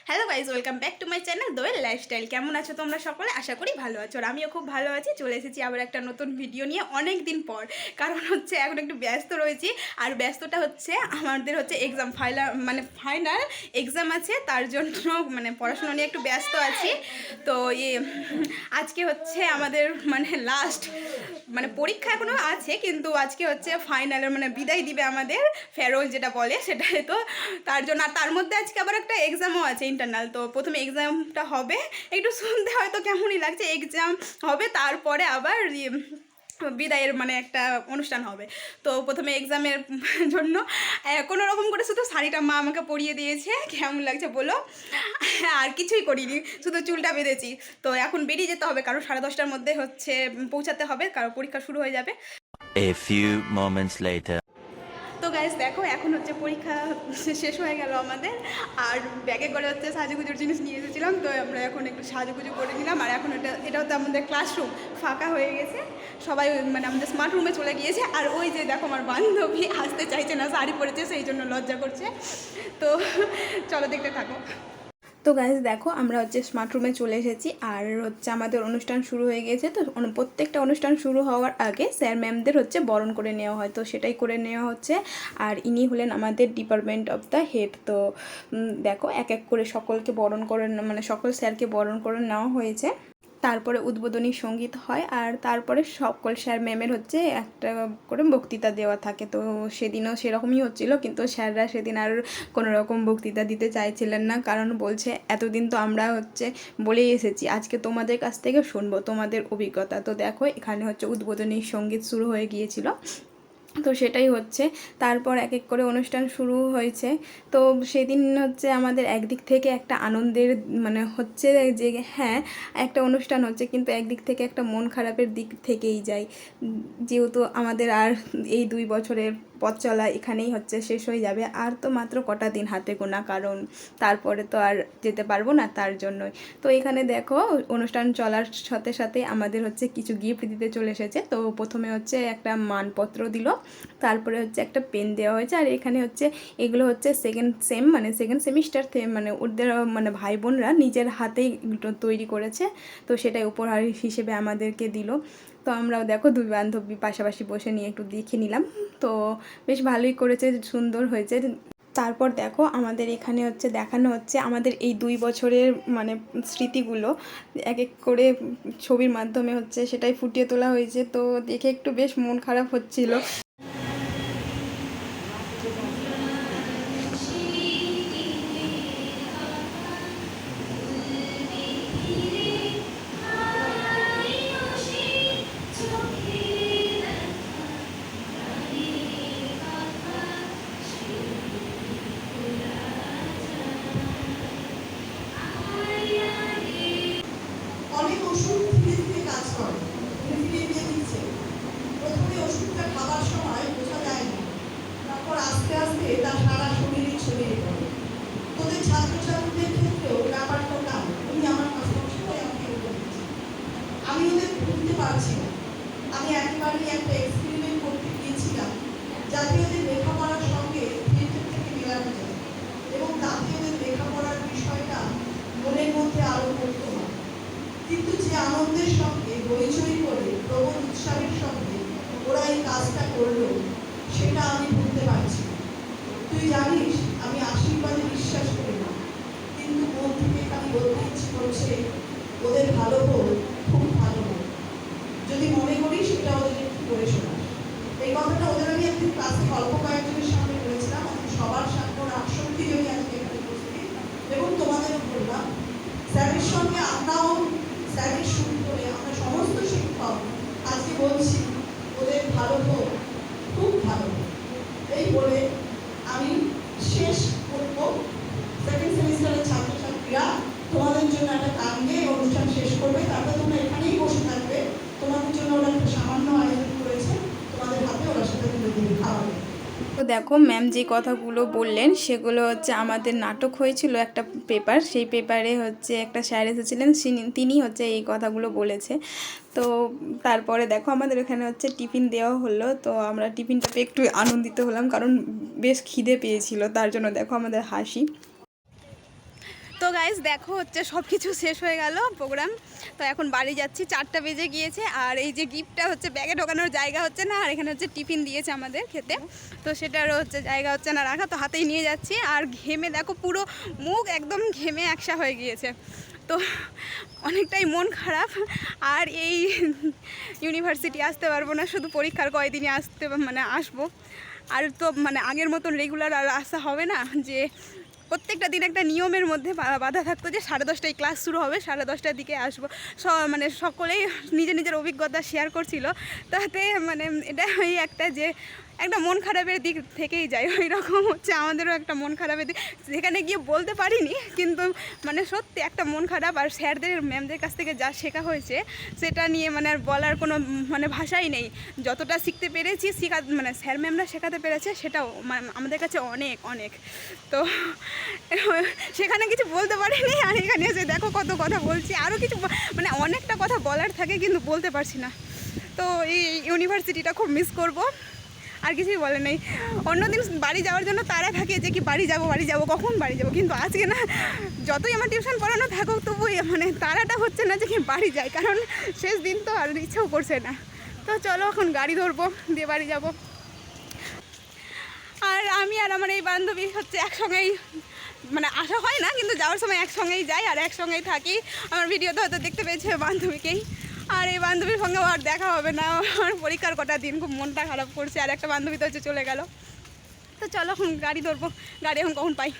Hello guys, welcome back to my channel Doel lifestyle. কেমন আছো তোমরা সকলে? আশা করি ভালো আছো। আর আমিও খুব ভালো আছি। চলে এসেছি আবার একটা নতুন ভিডিও নিয়ে অনেক দিন পর। কারণ হচ্ছে এখন একটু ব্যস্ত রয়েছি। আর ব্যস্তটা হচ্ছে আমাদের হচ্ছে এক্সাম ফাইনাল এক্সাম আছে, তার জন্য পড়াশোনা নিয়ে একটু ব্যস্ত আছি। তো আজকে হচ্ছে আমাদের লাস্ট পরীক্ষা এখনও আছে, কিন্তু আজকে হচ্ছে ফাইনালের বিদায় দিবে আমাদের, ফেয়ারওয়েল যেটা বলে সেটাই। তো তার জন্য আর তার মধ্যে আজকে আবার একটা এক্সামও আছে ইন্টারনাল। তো প্রথমে এক্সামটা হবে, একটু শুনতে হয়তো কেমনই লাগছে, এক্সাম হবে তারপরে আবার বিদায়ের একটা অনুষ্ঠান হবে। তো প্রথমে এক্সামের জন্য কোনো রকম করে শুধু শাড়িটা মা আমাকে পরিয়ে দিয়েছে, কেমন লাগছে বলো। আর কিছুই করিনি, শুধু চুলটা বেঁধেছি। তো এখন বেরিয়ে যেতে হবে, কারণ 10:30টার মধ্যে হচ্ছে পৌঁছাতে হবে, কারণ পরীক্ষা শুরু হয়ে যাবে। A few moments later. তো গাইজ দেখো, এখন হচ্ছে পরীক্ষা শেষ হয়ে গেল আমাদের। আর ব্যাগে করে হচ্ছে সাজুগুজুর জিনিস নিয়ে এসেছিলাম, তো আমরা এখন একটু সাজুগুজু করে নিলাম। আর এখন এটা হচ্ছে আমাদের ক্লাসরুম, ফাঁকা হয়ে গেছে, সবাই আমাদের স্মার্ট রুমে চলে গিয়েছে। আর ওই যে দেখো, আমার বান্ধবী আসতে চাইছে না, শাড়ি পরেছে, সেই জন্য লজ্জা করছে। তো চলো দেখতে থাকো। তো গাইজ দেখো, আমরা হচ্ছে স্মার্ট রুমে চলে এসেছি। আর হচ্ছে আমাদের অনুষ্ঠান শুরু হয়ে গেছে। তো প্রত্যেকটা অনুষ্ঠান শুরু হওয়ার আগে স্যার ম্যামদের হচ্ছে বরণ করে নেওয়া হয়, তো সেটাই করে নেওয়া হচ্ছে। আর ইনি হলেন আমাদের ডিপার্টমেন্ট অফ দ্য হেড। তো দেখো, এক এক করে সকলকে বরণ করে সকল স্যারকে বরণ করে নেওয়া হয়েছে। তারপরে উদ্বোধনী সঙ্গীত হয়, আর তারপরে সকল স্যার ম্যামের হচ্ছে একটা করে বক্তৃতা দেওয়া থাকে। তো সেদিনও সেরকমই হচ্ছিল, কিন্তু স্যাররা সেদিন আর কোনো রকম বক্তৃতা দিতে চাইছিলেন না, কারণ বলছে এতদিন তো আমরা হচ্ছে বলেই এসেছি, আজকে তোমাদের কাছ থেকে শুনবো তোমাদের অভিজ্ঞতা। তো দেখো, এখানে হচ্ছে উদ্বোধনী সঙ্গীত শুরু হয়ে গিয়েছিল। তো সেটাই হচ্ছে, তারপর এক এক করে অনুষ্ঠান শুরু হয়েছে। তো সেদিন হচ্ছে আমাদের একদিক থেকে একটা আনন্দের হচ্ছে যে হ্যাঁ, একটা অনুষ্ঠান হচ্ছে, কিন্তু একদিক থেকে একটা মন খারাপের দিক থেকেই যায়, যেহেতু আমাদের আর এই 2 বছরের পথ চলা এখানেই হচ্ছে শেষ হয়ে যাবে। আর তো মাত্র কটা দিন হাতে গোনা, কারণ তারপরে তো আর যেতে পারবো না, তার জন্যই। তো এখানে দেখো, অনুষ্ঠান চলার সাথে সাথে আমাদের হচ্ছে কিছু গিফট দিতে চলে এসেছে। তো প্রথমে হচ্ছে একটা মানপত্র দিল, তারপরে হচ্ছে একটা পেন দেওয়া হয়েছে। আর এখানে হচ্ছে এগুলো হচ্ছে সেকেন্ড সেমিস্টার ওদের ভাই বোনরা নিজের হাতেই তৈরি করেছে। তো সেটাই উপহার হিসেবে আমাদেরকে দিল। তো আমরাও দেখো 2 বান্ধবী পাশাপাশি বসে নিয়ে একটু দেখে নিলাম। তো বেশ ভালোই করেছে, সুন্দর হয়েছে। তারপর দেখো, আমাদের এখানে হচ্ছে দেখানো হচ্ছে আমাদের এই 2 বছরের স্মৃতিগুলো এক এক করে ছবির মাধ্যমে হচ্ছে সেটাই ফুটিয়ে তোলা হয়েছে। তো দেখে একটু বেশ মন খারাপ হচ্ছিল। অনেক ওষুধ ধীরে ধীরে কাজ করে, ধীরে ধীরে দিয়ে দিচ্ছে। প্রথমে ওষুধটা খাবার সময় বোঝা যায় না, তারপর আস্তে আস্তে তার সারা শরীরে ছড়িয়ে পড়ে। তোদের ছাত্রছাত্রীদের ক্ষেত্রেও ব্যাপারটা কাজ। তুমি আমার সবসময় আমাকে বলছি, আমি ওদের ভুলতে পারছি না। আমি একেবারেই একটা এক্সপেরিমেন্ট করতে গিয়েছিলাম, যাতে ওদের লেখাপড়ার সঙ্গে থিয়েটার থেকে মেলানো যায়, এবং তাতে ওদের লেখাপড়ার বিষয়টা মনের মধ্যে আরো করতে হয়। কিন্তু যে আনন্দের সঙ্গে হইচই করে, প্রবল উৎসাহের সঙ্গে ওরা এই কাজটা করলো, সেটা আমি ভুলতে পারছি না। তুই জানিস, আমি আশীর্বাদে বিশ্বাস করি না, কিন্তু মন থেকে আমি বলতে ইচ্ছে করছে, ওদের ভালো হোক, খুব ভালো হোক। যদি মনে করি সেটা ওদের একটু করে শোনা। এই কথাটা ওদের আমি একদিন ক্লাসে অল্প কয়েকজনের সামনে বলেছিলাম, সবার সামনে ওরা 68 জনই আজকে এখানে উপস্থিত, এবং তোমাদেরও বললাম। স্যারের সঙ্গে আমরাও, স্যারের শুরু করে আমরা সমস্ত শিক্ষক আজকে বলছি, ওদের ভালো হোক, খুব ভালো হোক। এই বলে আমি শেষ করব। সেকেন্ড সেমিস্টারের ছাত্রছাত্রীরা তোমাদের জন্য একটা গান গেয়ে অনুষ্ঠান শেষ করবে, তারপরে তোমরা এখানেই বসে থাকবে। তোমাদের জন্য ওরা একটা সামান্য আয়োজন করেছে, তোমাদের হাতে ওরা সেটা তুলে দেবে, খাওয়াবে। তো দেখো, ম্যাম যে কথাগুলো বললেন সেগুলো হচ্ছে, আমাদের নাটক হয়েছিল একটা পেপার, সেই পেপারে হচ্ছে একটা স্যার এসেছিলেন, তিনি হচ্ছে এই কথাগুলো বলেছে। তো তারপরে দেখো, আমাদের এখানে হচ্ছে টিফিন দেওয়া হলো। তো আমরা টিফিনটা পেয়ে একটু আনন্দিত হলাম, কারণ বেশ খিদে পেয়েছিল, তার জন্য দেখো আমাদের হাসি। তো গাইস দেখো হচ্ছে সব কিছু শেষ হয়ে গেল প্রোগ্রাম। তো এখন বাড়ি যাচ্ছি, 4টা বেজে গিয়েছে। আর এই যে গিফটটা হচ্ছে ব্যাগে ঢোকানোর জায়গা হচ্ছে না, আর এখানে হচ্ছে টিফিন দিয়েছে আমাদের খেতে, তো সেটারও হচ্ছে জায়গা হচ্ছে না রাখা, তো হাতেই নিয়ে যাচ্ছি। আর ঘেমে দেখো পুরো মুখ একদম ঘেমে একসা হয়ে গিয়েছে, তো অনেকটাই মন খারাপ। আর এই ইউনিভার্সিটি আসতে পারবো না, শুধু পরীক্ষার কয়দিনই আসবো। আর তো আগের মতন রেগুলার আর আসা হবে না, যে প্রত্যেকটা দিন একটা নিয়মের মধ্যে বাধা থাকতো যে 10:30টায় ক্লাস শুরু হবে, 10:30টার দিকে আসবো। সকলেই নিজের নিজের অভিজ্ঞতা শেয়ার করছিল, তাতে এটা ওই একটা যে একটা মন খারাপের দিক থেকেই যায়, ওই রকম হচ্ছে আমাদেরও একটা মন খারাপের দিক। যেখানে গিয়ে বলতে পারিনি, কিন্তু সত্যি একটা মন খারাপ। আর স্যারদের ম্যামদের কাছ থেকে যা শেখা হয়েছে সেটা নিয়ে আর বলার কোনো ভাষাই নেই। যতটা শিখতে পেরেছি স্যার ম্যামরা শেখাতে পেরেছে, সেটাও আমাদের কাছে অনেক অনেক। তো সেখানে কিছু বলতে পারিনি, আর এখানে এসে দেখো কত কথা বলছি। আরও কিছু অনেকটা কথা বলার থাকে, কিন্তু বলতে পারছি না। তো এই ইউনিভার্সিটিটা খুব মিস করব, আর কিছুই বলে নেই। অন্যদিন বাড়ি যাওয়ার জন্য তারা থাকে যে কি বাড়ি যাব কখন বাড়ি যাব, কিন্তু আজকে না, যতই আমার টিউশন পড়ানো থাকুক তবুই তারাটা হচ্ছে না যে কি বাড়ি যায়, কারণ শেষ দিন তো আর ইচ্ছেও করছে না। তো চলো এখন গাড়ি ধরবো, দিয়ে বাড়ি যাব। আর আমি আর আমার এই বান্ধবী হচ্ছে একসঙ্গেই আসা হয় না, কিন্তু যাওয়ার সময় একসঙ্গেই যাই আর একসঙ্গেই থাকি। আমার ভিডিওতে হয়তো দেখতে পেয়েছে বান্ধবীকেই, আর এই বান্ধবীর সঙ্গেও আর দেখা হবে না। আমার পরীক্ষার কটা দিন খুব মনটা খারাপ করছে, আর একটা বান্ধবী তো হচ্ছে চলে গেল। তো চলো এখন গাড়ি ধরবো, গাড়ি এখন কখন পাই।